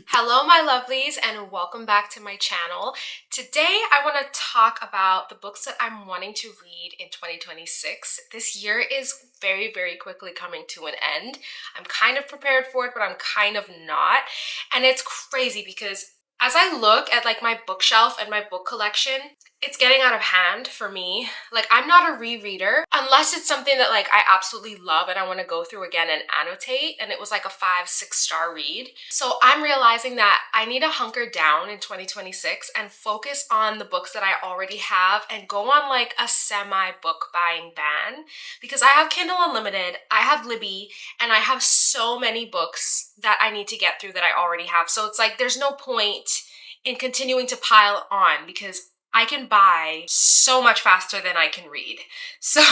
Hello my lovelies and welcome back to my channel. Today I want to talk about the books that I'm wanting to read in 2026. This year is very quickly coming to an end. I'm kind of prepared for it, but I'm kind of not. And it's crazy because as I look at like my bookshelf and my book collection, it's getting out of hand for me. Like, I'm not a rereader unless it's something that like I absolutely love and I want to go through again and annotate, and it was like a 5-6 star read. So I'm realizing that I need to hunker down in 2026 and focus on the books that I already have and go on like a semi book buying ban, because I have Kindle Unlimited, I have Libby, and I have so many books that I need to get through that I already have. So it's like there's no point in continuing to pile on because I can buy so much faster than I can read. So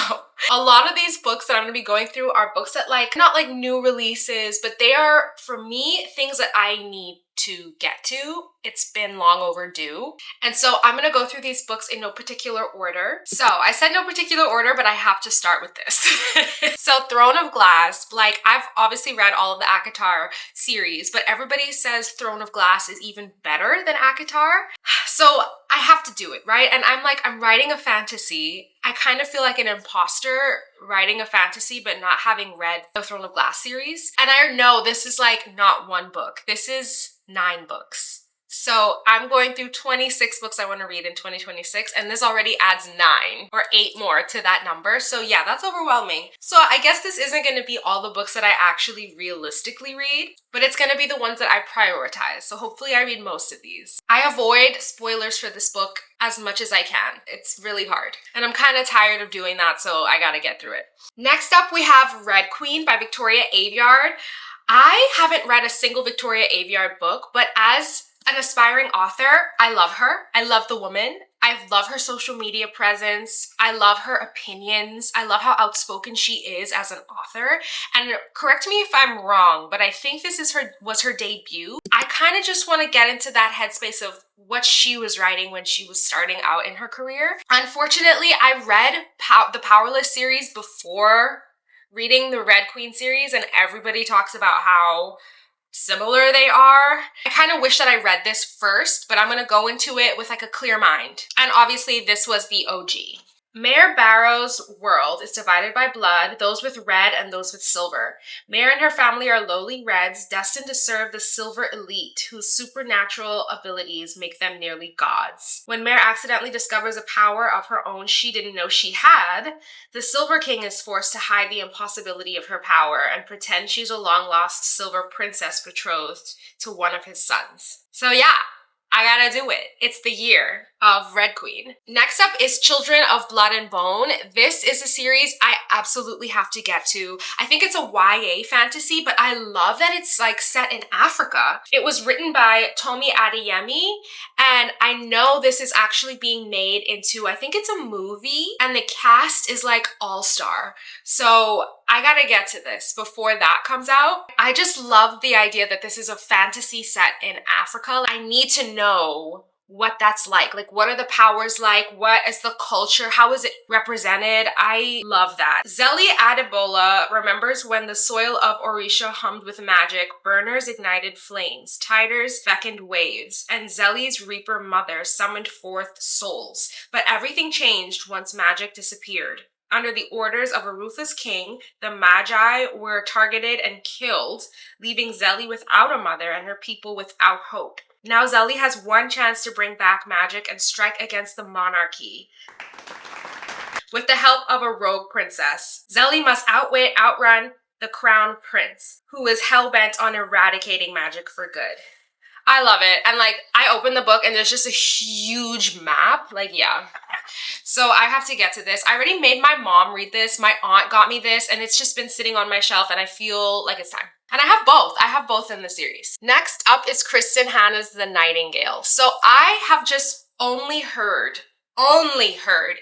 a lot of these books that I'm gonna be going through are books that like, not like new releases, but they are, for me, things that I need to get to. It's been long overdue. And so I'm gonna go through these books in no particular order. So I said no particular order, but I have to start with this. So Throne of Glass, like I've obviously read all of the ACOTAR series, but everybody says Throne of Glass is even better than ACOTAR. So I have to do it, right? And I'm writing a fantasy. I kind of feel like an imposter writing a fantasy but not having read the Throne of Glass series. And I know this is like not one book. This is 9 books. So I'm going through 26 books I want to read in 2026, and this already adds 9 or 8 more to that number. So yeah, that's overwhelming. So I guess this isn't going to be all the books that I actually realistically read, but it's going to be the ones that I prioritize. So hopefully I read most of these. I avoid spoilers for this book as much as I can. It's really hard. And I'm kind of tired of doing that, so I gotta get through it. Next up, we have Red Queen by Victoria Aveyard. I haven't read a single Victoria Aveyard book, but as an aspiring author, I love her. I love the woman. I love her social media presence. I love her opinions. I love how outspoken she is as an author. And correct me if I'm wrong, but I think this was her debut. I kind of just want to get into that headspace of what she was writing when she was starting out in her career. Unfortunately, I read the Powerless series before reading the Red Queen series, and everybody talks about how similar they are. I kind of wish that I read this first, but I'm going to go into it with like a clear mind. And obviously this was the OG. Mayor Barrow's world is divided by blood, those with red and those with silver. Mayor and her family are lowly reds, destined to serve the silver elite, whose supernatural abilities make them nearly gods. When Mayor accidentally discovers a power of her own she didn't know she had, the Silver King is forced to hide the impossibility of her power and pretend she's a long-lost silver princess betrothed to one of his sons. So yeah, I gotta do it. It's the year of Red Queen. Next up is Children of Blood and Bone. This is a series I absolutely have to get to. I think it's a YA fantasy, but I love that it's like set in Africa. It was written by Tomi Adeyemi, and I know this is actually being made into, I think it's a movie, and the cast is like all-star. So I gotta get to this before that comes out. I just love the idea that this is a fantasy set in Africa. I need to know what that's like. Like, what are the powers like? What is the culture? How is it represented? I love that. Zeli Adebola remembers when the soil of Orisha hummed with magic, burners ignited flames, tiders beckoned waves, and Zeli's reaper mother summoned forth souls. But everything changed once magic disappeared. Under the orders of a ruthless king, the Magi were targeted and killed, leaving Zeli without a mother and her people without hope. Now Zeli has one chance to bring back magic and strike against the monarchy. With the help of a rogue princess, Zeli must outrun the crown prince, who is hell-bent on eradicating magic for good. I love it. And like, I opened the book and there's just a huge map. Like, yeah. So I have to get to this. I already made my mom read this. My aunt got me this, and it's just been sitting on my shelf, and I feel like it's time. And I have both. I have both in the series. Next up is Kristin Hanna's The Nightingale. So I have just only heard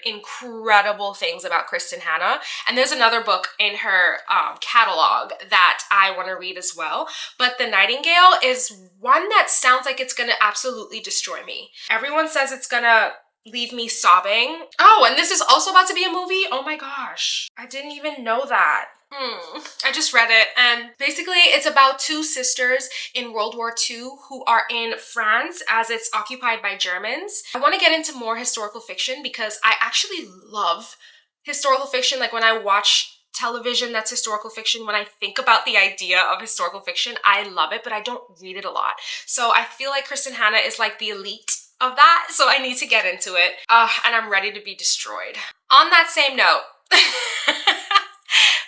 incredible things about Kristin Hanna. And there's another book in her catalog that I want to read as well. But The Nightingale is one that sounds like it's gonna absolutely destroy me. Everyone says it's gonna leave me sobbing. Oh, and this is also about to be a movie? Oh my gosh. I didn't even know that. I just read it, and basically it's about two sisters in World War II who are in France as it's occupied by Germans. I want to get into more historical fiction because I actually love historical fiction. Like when I watch television that's historical fiction, when I think about the idea of historical fiction, I love it, but I don't read it a lot. So I feel like Kristin Hanna is like the elite of that, so I need to get into it. And I'm ready to be destroyed. On that same note,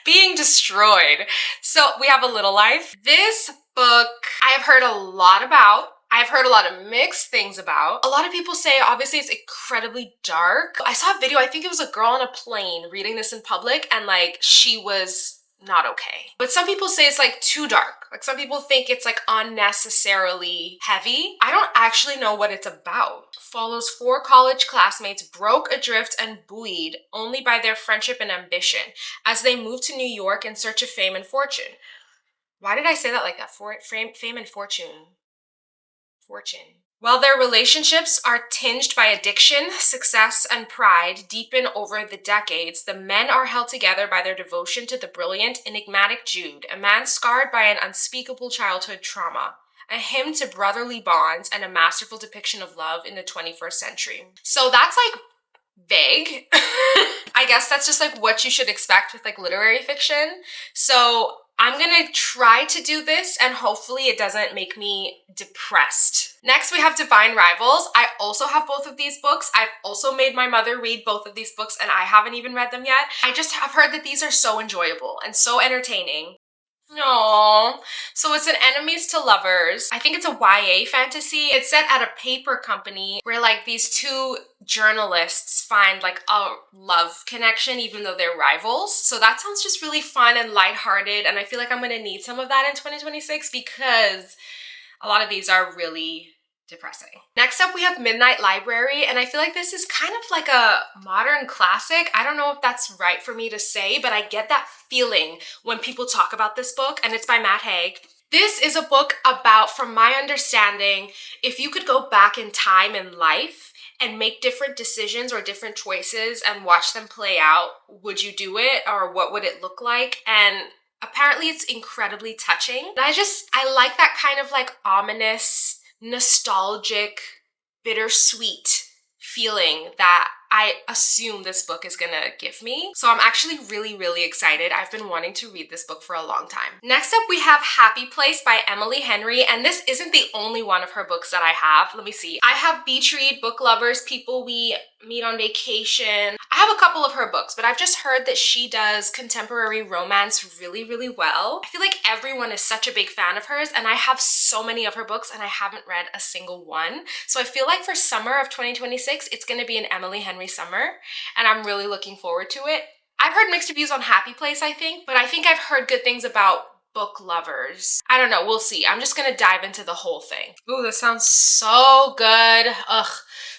being destroyed. So we have A Little Life. This book I have heard a lot about. I've heard a lot of mixed things about. A lot of people say obviously it's incredibly dark. I saw a video, I think it was a girl on a plane reading this in public, and like she was not okay. But some people say it's like too dark. Like some people think it's like unnecessarily heavy. I don't actually know what it's about. Follows four college classmates broke adrift and buoyed only by their friendship and ambition as they move to New York in search of fame and fortune. Why did I say that like that? Fame and fortune. While their relationships are tinged by addiction, success, and pride deepen over the decades, the men are held together by their devotion to the brilliant, enigmatic Jude, a man scarred by an unspeakable childhood trauma, a hymn to brotherly bonds, and a masterful depiction of love in the 21st century. So that's like vague. I guess that's just like what you should expect with like literary fiction. So I'm gonna try to do this and hopefully it doesn't make me depressed. Next we have Divine Rivals. I also have both of these books. I've also made my mother read both of these books and I haven't even read them yet. I just have heard that these are so enjoyable and so entertaining. Aww. So it's an enemies to lovers. I think it's a YA fantasy. It's set at a paper company where like these two journalists find like a love connection even though they're rivals. So that sounds just really fun and lighthearted, and I feel like I'm gonna need some of that in 2026 because a lot of these are really depressing. Next up, we have Midnight Library, and I feel like this is kind of like a modern classic. I don't know if that's right for me to say, but I get that feeling when people talk about this book, and it's by Matt Haig. This is a book about, from my understanding, if you could go back in time in life and make different decisions or different choices and watch them play out, would you do it, or what would it look like? And apparently it's incredibly touching. I like that kind of like ominous, nostalgic, bittersweet feeling that I assume this book is gonna give me. So I'm actually really, really excited. I've been wanting to read this book for a long time. Next up, we have Happy Place by Emily Henry, and this isn't the only one of her books that I have. Let me see. I have Beach Read, Book Lovers, People We Meet on Vacation. I have a couple of her books, but I've just heard that she does contemporary romance really, really well. I feel like everyone is such a big fan of hers, and I have so many of her books and I haven't read a single one. So I feel like for summer of 2026, it's gonna be an Emily Henry summer, and I'm really looking forward to it. I've heard mixed reviews on Happy Place, I think, but I think I've heard good things about Book Lovers. I don't know, we'll see. I'm just gonna dive into the whole thing. Ooh, this sounds so good. Ugh.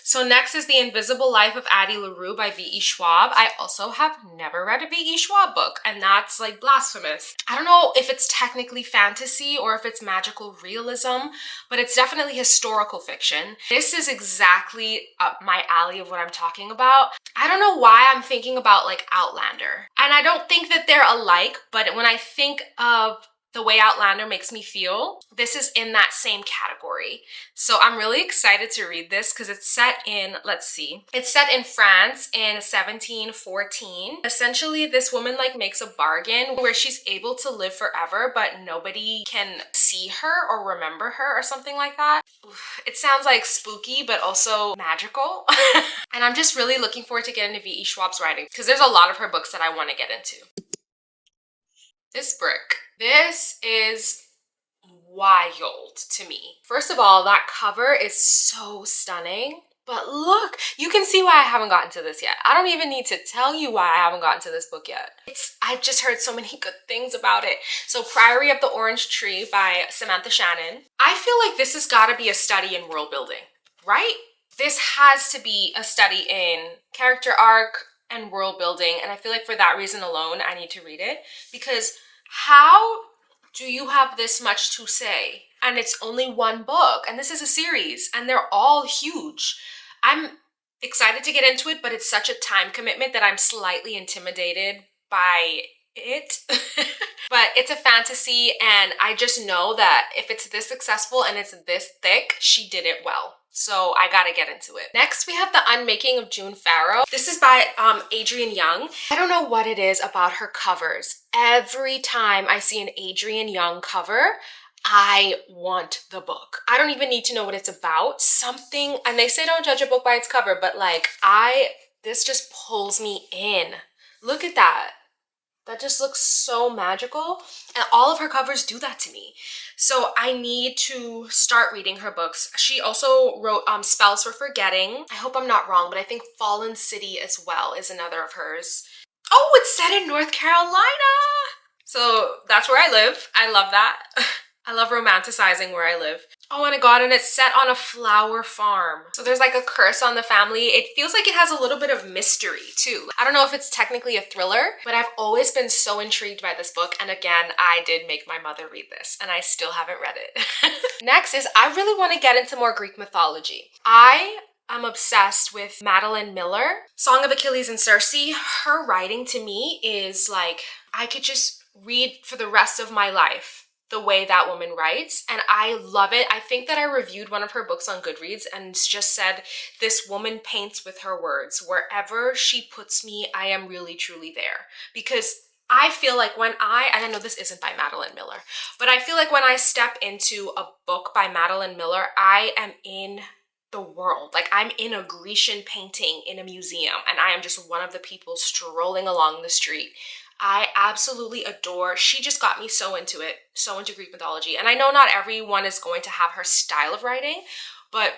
So next is The Invisible Life of Addie LaRue by V.E. Schwab. I also have never read a V.E. Schwab book, and that's like blasphemous. I don't know if it's technically fantasy or if it's magical realism, but it's definitely historical fiction. This is exactly up my alley of what I'm talking about. I don't know why I'm thinking about like Outlander. And I don't think that they're alike, but when I think of the way Outlander makes me feel, this is in that same category. So I'm really excited to read this because it's set in, let's see, it's set in France in 1714. Essentially, this woman like makes a bargain where she's able to live forever, but nobody can see her or remember her or something like that. It sounds like spooky, but also magical. And I'm just really looking forward to getting into V.E. Schwab's writing because there's a lot of her books that I want to get into. This brick. This is wild to me. First of all, that cover is so stunning. But look, you can see why I haven't gotten to this yet. I don't even need to tell you why I haven't gotten to this book yet. I've just heard so many good things about it. So Priory of the Orange Tree by Samantha Shannon. I feel like this has got to be a study in world building, right? This has to be a study in character arc and world building, and I feel like for that reason alone, I need to read it, because how do you have this much to say? And it's only one book, and this is a series, and they're all huge. I'm excited to get into it, but it's such a time commitment that I'm slightly intimidated by it. But it's a fantasy, and I just know that if it's this successful and it's this thick, she did it well. So I gotta get into it. Next, we have The Unmaking of June Farrow. This is by Adrienne Young. I don't know what it is about her covers. Every time I see an Adrienne Young cover, I want the book. I don't even need to know what it's about. Something, and they say don't judge a book by its cover, but like this just pulls me in. Look at that. That just looks so magical. And all of her covers do that to me. So I need to start reading her books. She also wrote Spells for Forgetting. I hope I'm not wrong, but I think Fallen City as well is another of hers. Oh, it's set in North Carolina. So that's where I live. I love that. I love romanticizing where I live. Oh my god, and it's set on a flower farm. So there's like a curse on the family. It feels like it has a little bit of mystery too. I don't know if it's technically a thriller, but I've always been so intrigued by this book. And again, I did make my mother read this and I still haven't read it. Next is, I really want to get into more Greek mythology. I'm obsessed with Madeline Miller. Song of Achilles and Circe. Her writing to me is like, I could just read for the rest of my life the way that woman writes, and I love it. I think that I reviewed one of her books on Goodreads and just said, this woman paints with her words. Wherever she puts me, I am really truly there. Because I feel like and I know this isn't by Madeline Miller, but I feel like when I step into a book by Madeline Miller, I am in the world. Like I'm in a Grecian painting in a museum, and I am just one of the people strolling along the street. I absolutely adore. She just got me so into it, so into Greek mythology. And I know not everyone is going to have her style of writing, but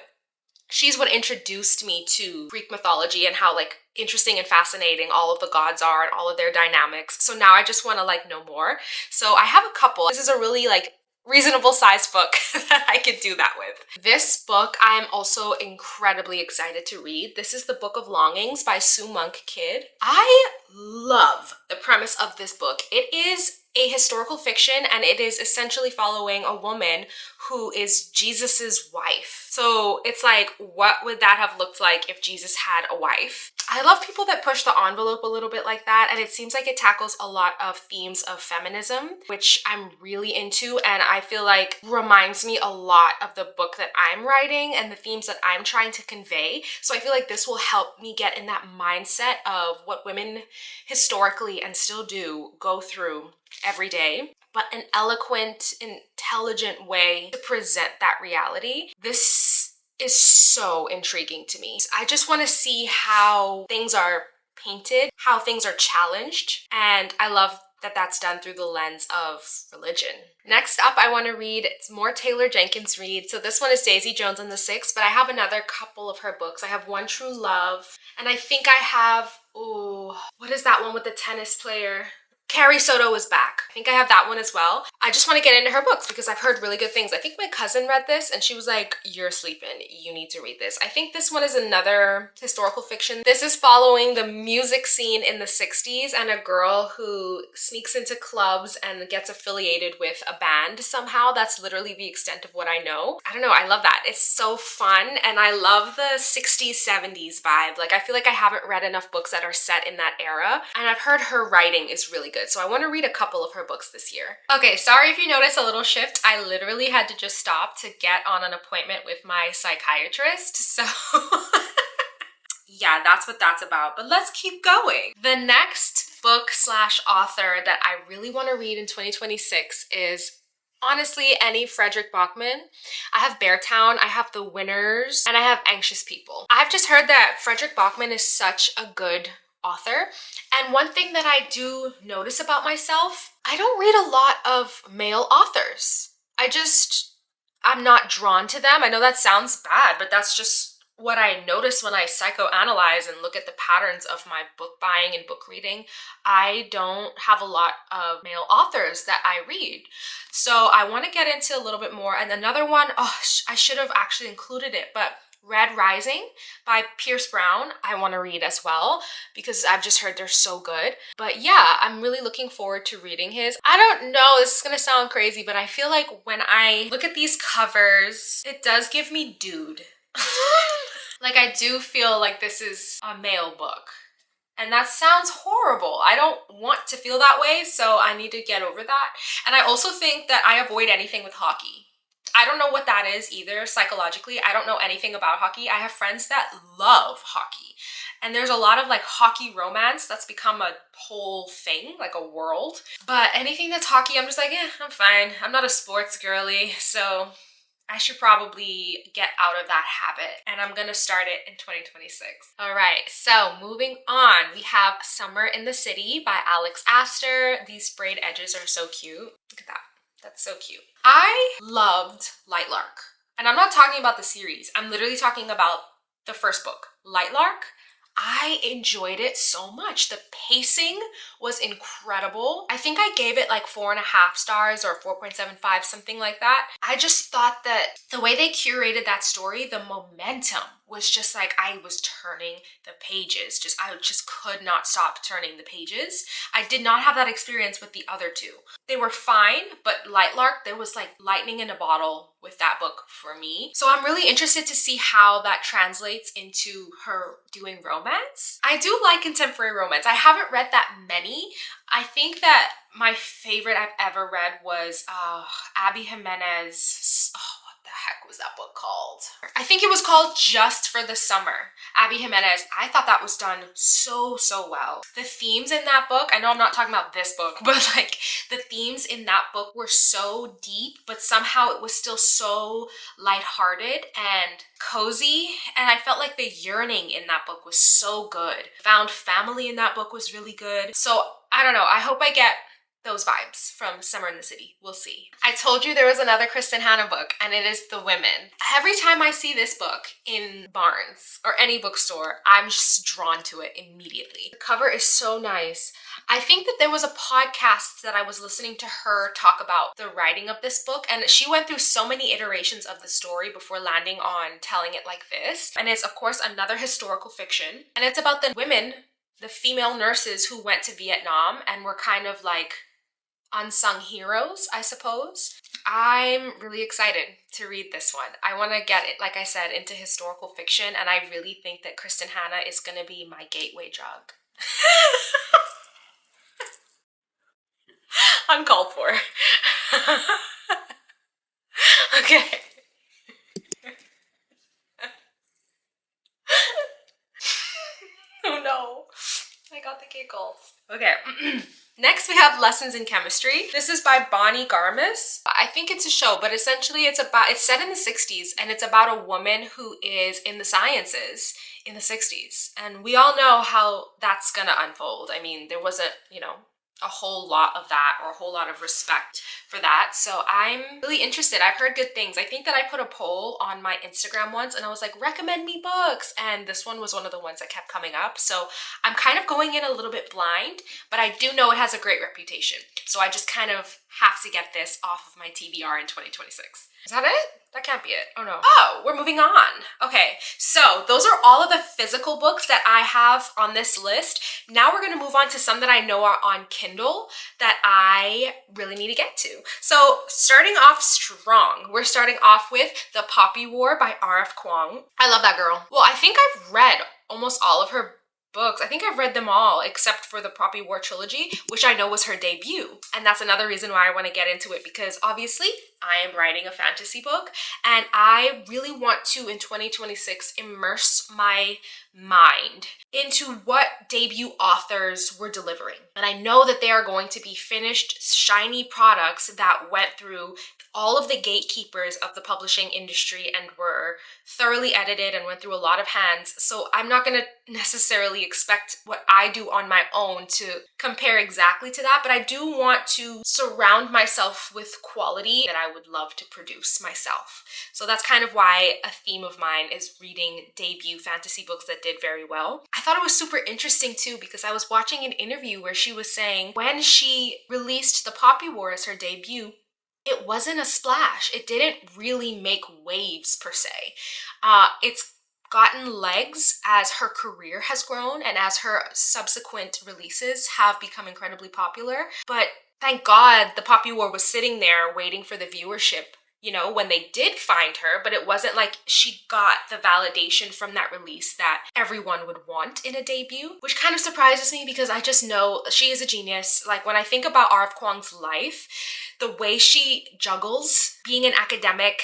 she's what introduced me to Greek mythology and how like interesting and fascinating all of the gods are and all of their dynamics. So now I just want to like know more. So I have a couple. This is a really like reasonable sized book that I could do that with. This book I am also incredibly excited to read. This is the Book of Longings by Sue Monk Kidd. I love the premise of this book. It is a historical fiction, and it is essentially following a woman who is Jesus's wife. So it's like, what would that have looked like if Jesus had a wife? I love people that push the envelope a little bit like that, and it seems like it tackles a lot of themes of feminism, which I'm really into, and I feel like reminds me a lot of the book that I'm writing and the themes that I'm trying to convey. So I feel like this will help me get in that mindset of what women historically and still do go through every day, but an eloquent, intelligent way to present that reality. This is so intriguing to me. I just want to see how things are painted, how things are challenged, and I love that that's done through the lens of religion. Next up, I want to read more Taylor Jenkins Reid. So this one is Daisy Jones and the Six, but I have another couple of her books. I have One True Love, and I think I have, what is that one with the tennis player? Carrie Soto is Back. I think I have that one as well. I just want to get into her books because I've heard really good things. I think my cousin read this and she was like, you're sleeping, you need to read this. I think this one is another historical fiction. This is following the music scene in the 60s and a girl who sneaks into clubs and gets affiliated with a band somehow. That's literally the extent of what I know. I don't know, I love that. It's so fun, and I love the 60s, 70s vibe. Like I feel like I haven't read enough books that are set in that era, and I've heard her writing is really good. So I want to read a couple of her books this year. Okay, sorry if you notice a little shift. I literally had to just stop to get on an appointment with my psychiatrist. So yeah, that's what that's about. But let's keep going. The next book slash author that I really want to read in 2026 is honestly any Fredrick Backman. I have Beartown, I have The Winners, and I have Anxious People. I've just heard that Fredrick Backman is such a good author. And one thing that I do notice about myself, I don't read a lot of male authors. I'm not drawn to them. I know that sounds bad, but that's just what I notice when I psychoanalyze and look at the patterns of my book buying and book reading. I don't have a lot of male authors that I read. So I want to get into a little bit more. And another one, I should have actually included it, but Red Rising by Pierce Brown, I want to read as well because I've just heard they're so good. But yeah, I'm really looking forward to reading his. I don't know, this is gonna sound crazy, but I feel like when I look at these covers, it does give me dude. Like I do feel like this is a male book. And that sounds horrible. I don't want to feel that way, so I need to get over that. And I also think that I avoid anything with hockey. I don't know what that is either psychologically. I don't know anything about hockey. I have friends that love hockey. And there's a lot of like hockey romance that's become a whole thing, like a world. But anything that's hockey, I'm just like, I'm fine. I'm not a sports girly, so I should probably get out of that habit, and I'm gonna start it in 2026. All right, so moving on, we have Summer in the City by Alex Aster. These sprayed edges are so cute. Look at that. That's so cute. I loved Lightlark. And I'm not talking about the series. I'm literally talking about the first book, Lightlark. I enjoyed it so much. The pacing was incredible. I think I gave it like 4.5 stars or 4.75, something like that. I just thought that the way they curated that story, the momentum was just like, I was turning the pages. I just could not stop turning the pages. I did not have that experience with the other two. They were fine, but Lightlark, there was like lightning in a bottle with that book for me. So I'm really interested to see how that translates into her doing romance. I do like contemporary romance. I haven't read that many. I think that my favorite I've ever read was Abby Jimenez. What the heck was that book called? I think it was called Just for the Summer. Abby Jimenez. I thought that was done so well. The themes in that book, I know I'm not talking about this book, but like the themes in that book were so deep, but somehow it was still so lighthearted and cozy. And I felt like the yearning in that book was so good. Found family in that book was really good. So I don't know. I hope I get those vibes from Summer in the City. We'll see. I told you there was another Kristin Hannah book, and it is The Women. Every time I see this book in Barnes or any bookstore, I'm just drawn to it immediately. The cover is so nice. I think that there was a podcast that I was listening to her talk about the writing of this book, and she went through so many iterations of the story before landing on telling it like this. And it's, of course, another historical fiction, and it's about the women, the female nurses who went to Vietnam and were kind of like unsung heroes, I suppose. I'm really excited to read this one. I want to get it, like I said, into historical fiction, and I really think that Kristin Hannah is going to be my gateway drug. Uncalled for. Okay. Oh no, I got the giggles. Okay. Next, we have Lessons in Chemistry. This is by Bonnie Garmus. I think it's a show, but essentially it's set in the 60s, and it's about a woman who is in the sciences in the 60s. And we all know how that's gonna unfold. I mean, there wasn't, a whole lot of that or a whole lot of respect for that. So I'm really interested. I've heard good things. I think that I put a poll on my Instagram once and I was like, recommend me books. And this one was one of the ones that kept coming up. So I'm kind of going in a little bit blind, but I do know it has a great reputation. So I just kind of have to get this off of my TBR in 2026. Is that it? That can't be it. Oh no. Oh, we're moving on. Okay, so those are all of the physical books that I have on this list. Now we're gonna move on to some that I know are on Kindle that I really need to get to. So starting off strong, we're starting off with The Poppy War by R.F. Quang. I love that girl. Well, I think I've read almost all of her books. I think I've read them all except for the Poppy War trilogy, which I know was her debut. And that's another reason why I want to get into it, because obviously I am writing a fantasy book and I really want to, in 2026, immerse my mind into what debut authors were delivering. And I know that they are going to be finished, shiny products that went through all of the gatekeepers of the publishing industry and were thoroughly edited and went through a lot of hands. So I'm not going to necessarily expect what I do on my own to compare exactly to that, but I do want to surround myself with quality that I would love to produce myself. So that's kind of why a theme of mine is reading debut fantasy books that did very well. I thought it was super interesting too, because I was watching an interview where she was saying when she released The Poppy War as her debut, it wasn't a splash. It didn't really make waves per se. It's gotten legs as her career has grown and as her subsequent releases have become incredibly popular. But thank God The Poppy War was sitting there waiting for the viewership, you know, when they did find her, but it wasn't like she got the validation from that release that everyone would want in a debut, which kind of surprises me because I just know she is a genius. Like when I think about R.F. Quang's life, the way she juggles being an academic,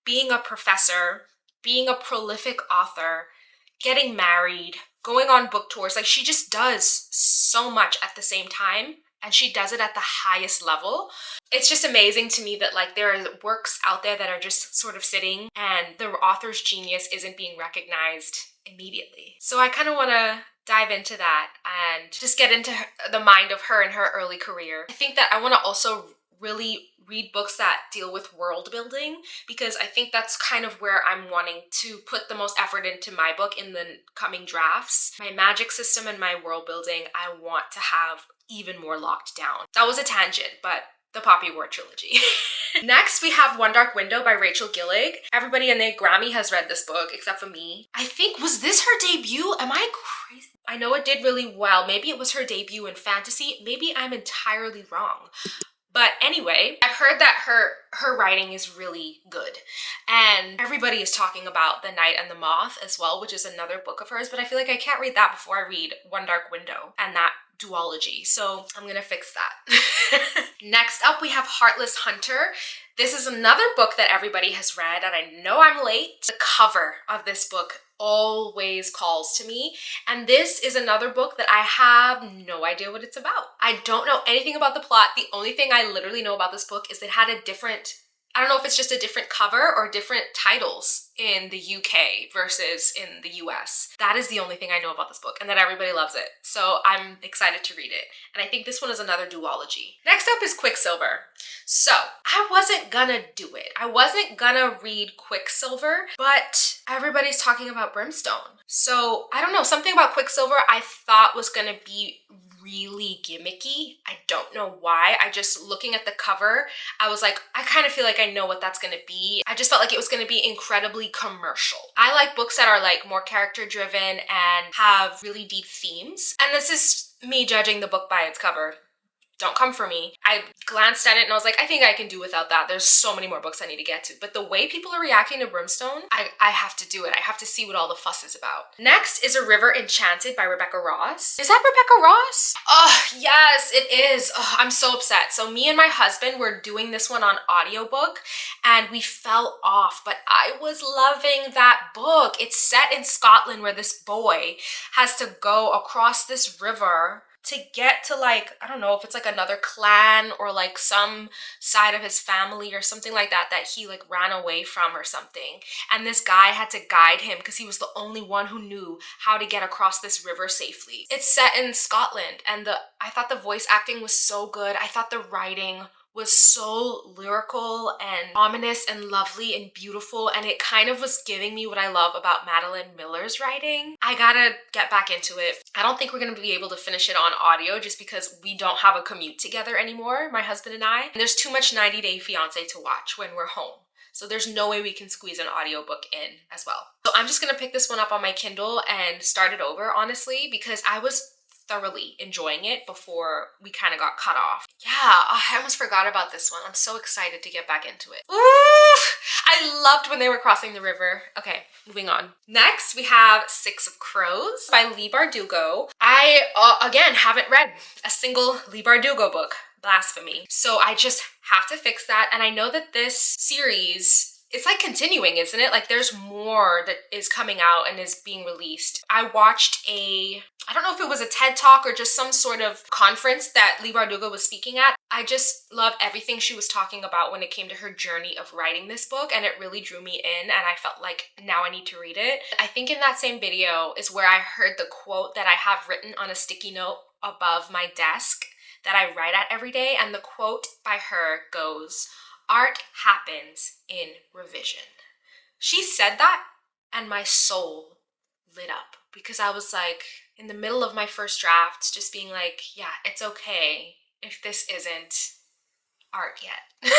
being a professor, being a prolific author, getting married, going on book tours, like she just does so much at the same time. And she does it at the highest level. It's just amazing to me that like there are works out there that are just sort of sitting and the author's genius isn't being recognized immediately. So I kind of want to dive into that and just get into the mind of her in her early career. I think that I want to also really read books that deal with world building because I think that's kind of where I'm wanting to put the most effort into my book in the coming drafts. My magic system and my world building, I want to have even more locked down. That was a tangent, but the Poppy War trilogy. Next, we have One Dark Window by Rachel Gillig. Everybody in the Grammy has read this book except for me. I think, was this her debut? Am I crazy? I know it did really well. Maybe it was her debut in fantasy. Maybe I'm entirely wrong. But anyway, I've heard that her writing is really good. And everybody is talking about The Night and the Moth as well, which is another book of hers, but I feel like I can't read that before I read One Dark Window and that duology. So I'm gonna fix that. Next up, we have Heartless Hunter. This is another book that everybody has read, and I know I'm late. The cover of this book always calls to me, and this is another book that I have no idea what it's about. I don't know anything about the plot. The only thing I literally know about this book is it had a different, I don't know if it's just a different cover or different titles in the UK versus in the US. That is the only thing I know about this book, and that everybody loves it. So I'm excited to read it. And I think this one is another duology. Next up is Quicksilver. So I wasn't gonna do it. I wasn't gonna read Quicksilver, but everybody's talking about Brimstone. So I don't know, something about Quicksilver I thought was gonna be really gimmicky. I don't know why. I just, looking at the cover, I was like, I kind of feel like I know what that's gonna be. I just felt like it was gonna be incredibly commercial. I like books that are like more character driven and have really deep themes. And this is me judging the book by its cover. Don't come for me. I glanced at it and I was like, I think I can do without that. There's so many more books I need to get to. But the way people are reacting to Brimstone, I have to do it. I have to see what all the fuss is about. Next is A River Enchanted by Rebecca Ross. Is that Rebecca Ross? Oh, yes, it is. Oh, I'm so upset. So me and my husband were doing this one on audiobook and we fell off, but I was loving that book. It's set in Scotland where this boy has to go across this river to get to, like, I don't know if it's like another clan or like some side of his family or something like that that he like ran away from or something. And this guy had to guide him because he was the only one who knew how to get across this river safely. It's set in Scotland and I thought the voice acting was so good. I thought the writing was so lyrical and ominous and lovely and beautiful, and it kind of was giving me what I love about Madeline Miller's writing. I gotta get back into it. I don't think we're gonna be able to finish it on audio just because we don't have a commute together anymore, my husband and I. And there's too much 90 Day Fiancé to watch when we're home. So there's no way we can squeeze an audiobook in as well. So I'm just gonna pick this one up on my Kindle and start it over, honestly, because I was thoroughly enjoying it before we kind of got cut off. Yeah, I almost forgot about this one. I'm so excited to get back into it. Ooh, I loved when they were crossing the river. Okay, moving on. Next, we have Six of Crows by Leigh Bardugo. I, again, haven't read a single Leigh Bardugo book. Blasphemy. So I just have to fix that. And I know that this series, it's like continuing, isn't it? Like there's more that is coming out and is being released. I watched I don't know if it was a TED Talk or just some sort of conference that Leigh Bardugo was speaking at. I just love everything she was talking about when it came to her journey of writing this book, and it really drew me in, and I felt like now I need to read it. I think in that same video is where I heard the quote that I have written on a sticky note above my desk that I write at every day, and the quote by her goes, "Art happens in revision." She said that and my soul lit up because I was like, in the middle of my first drafts, just being like, yeah, it's okay if this isn't art yet.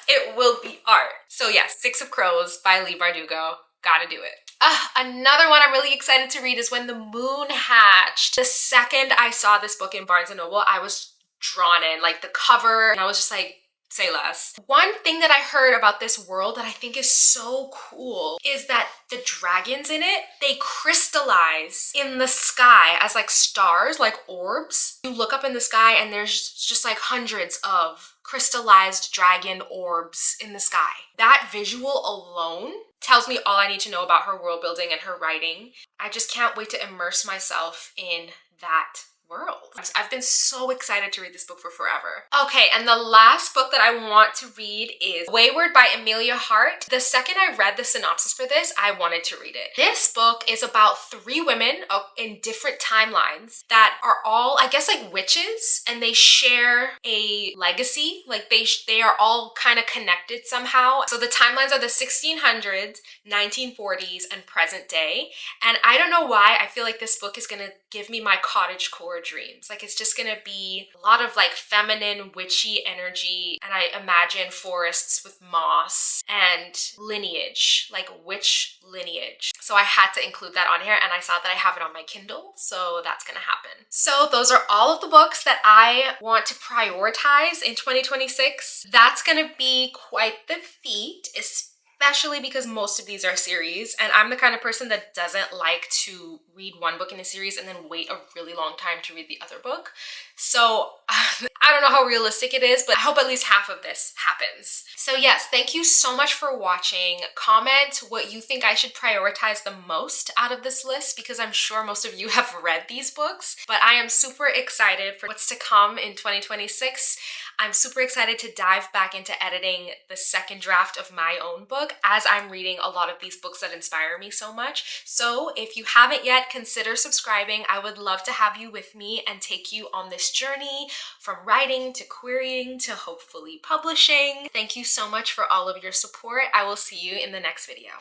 It will be art. So yeah, Six of Crows by Leigh Bardugo. Gotta do it. Another one I'm really excited to read is When the Moon Hatched. The second I saw this book in Barnes & Noble, I was drawn in, like the cover, and I was just like, say less. One thing that I heard about this world that I think is so cool is that the dragons in it, they crystallize in the sky as like stars, like orbs. You look up in the sky and there's just like hundreds of crystallized dragon orbs in the sky. That visual alone tells me all I need to know about her world building and her writing. I just can't wait to immerse myself in that world. I've been so excited to read this book for forever. Okay, and the last book that I want to read is Wayward by Amelia Hart. The second I read the synopsis for this, I wanted to read it. This book is about 3 women in different timelines that are all, I guess, like witches, and they share a legacy. Like they are all kind of connected somehow. So the timelines are the 1600s, 1940s, and present day. And I don't know why I feel like this book is gonna give me my cottagecore dreams. Like it's just gonna be a lot of like feminine witchy energy, and I imagine forests with moss and lineage, like witch lineage. So I had to include that on here, and I saw that I have it on my Kindle, so that's gonna happen. So those are all of the books that I want to prioritize in 2026. That's gonna be quite the feat, especially because most of these are series, and I'm the kind of person that doesn't like to read one book in a series and then wait a really long time to read the other book. So I don't know how realistic it is, but I hope at least half of this happens. So yes, thank you so much for watching. Comment what you think I should prioritize the most out of this list, because I'm sure most of you have read these books, but I am super excited for what's to come in 2026. I'm super excited to dive back into editing the second draft of my own book as I'm reading a lot of these books that inspire me so much. So if you haven't yet, consider subscribing. I would love to have you with me and take you on this journey from writing to querying to hopefully publishing. Thank you so much for all of your support. I will see you in the next video.